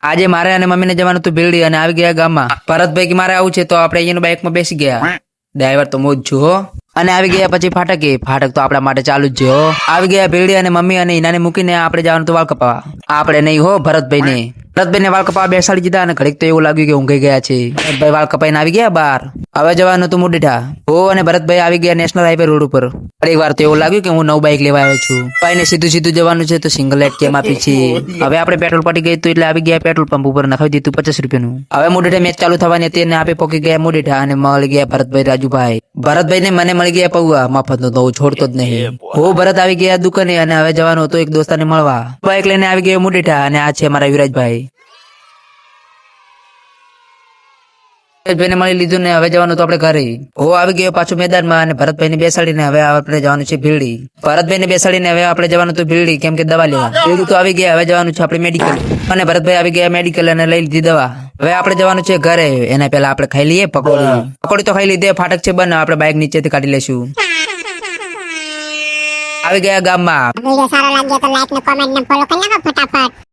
આજે મારે અને મમ્મીને જવાનું હતું ભીલડી અને આવી ગયા ગામમાં. ભરતભાઈ કે મારે આવું છે તો આપણે અહીંયાની બાઇકમાં બેસી ગયા. ડ્રાઈવર તો મોજ છું હો. અને આવી ગયા પછી ફાટક તો આપણા માટે ચાલુ જ છે હો. આવી ગયા ભીલડી અને મમ્મી અને ઈનાને મૂકીને આપણે જવાનું હતું વાળ કપાવા. આપણે નહીં હો ભરતભાઈને વાળ કપાવા બેસાડી દીધા અને ઘડીક તો એવું લાગ્યું કે ઊંઘી ગયા છે. ભરતભાઈ વાળ કપાઈને આવી ગયા બહાર. હવે જવાનું હતું મુડીઠા. હો અને ભરતભાઈ આવી ગયા નેશનલ હાઈવે રોડ ઉપર. એક વાર તો એવું લાગ્યું કે હું નવું બાઇક લેવા આવ્યો છું. ભાઈને સીધું જવાનું છે તો સિંગલ લાઈટ કેમ આપી છે. હવે આપણે પેટ્રોલ પટી ગઈ એટલે આવી ગયા પેટ્રોલ પંપ ઉપર નખાવી દીધું 50 રૂપિયાનું. હવે મુડીઠા મેચ ચાલુ થવાની હતી અને આપણે પોકી ગયા મુડીઠા અને મળી ગયા ભરતભાઈ રાજુભાઈ. ભરતભાઈ ને મને મળી ગયા પૌવા મફત નો તો હું છોડતો જ નહીં. હું ભરત આવી ગયા દુકાને અને હવે જવાનું હતું એક દોસ્તાને મળવા. બાઇક લઈને આવી ગયો મુડીઠા અને આ છે મારા વિરાજભાઈ. વિરાજભાઈને મળી લીધું ને હવે જવાનું તો આપણે ઘરે. હું આવી ગયો પાછું મેદાનમાં અને ભરતભાઈને બેસાડીને હવે આપણે જવાનું છે ભીલડી. ભરતભાઈને બેસાડીને હવે આપણે જવાનું હતું ભીલડી કેમ કે દવા લેવા. ભીલડી તો આવી ગયા હવે જવાનું છે આપણે મેડિકલ. અને ભરતભાઈ આવી ગયા મેડિકલ અને લઈ લીધી દવા. હવે આપણે જવાનું છે ઘરે. એના પહેલા આપણે ખાઈ લઈએ પકોડી તો ખાઈ લીધે ફાટક છે બંધ આપણે બાઇક નીચેથી કાઢી લેશું. આવી ગયા ગામમાં. વિડિયો સારો લાગ્યો તો લાઈક ને કોમેન્ટ ને ફોલો કરી નાખો ફટાફટ.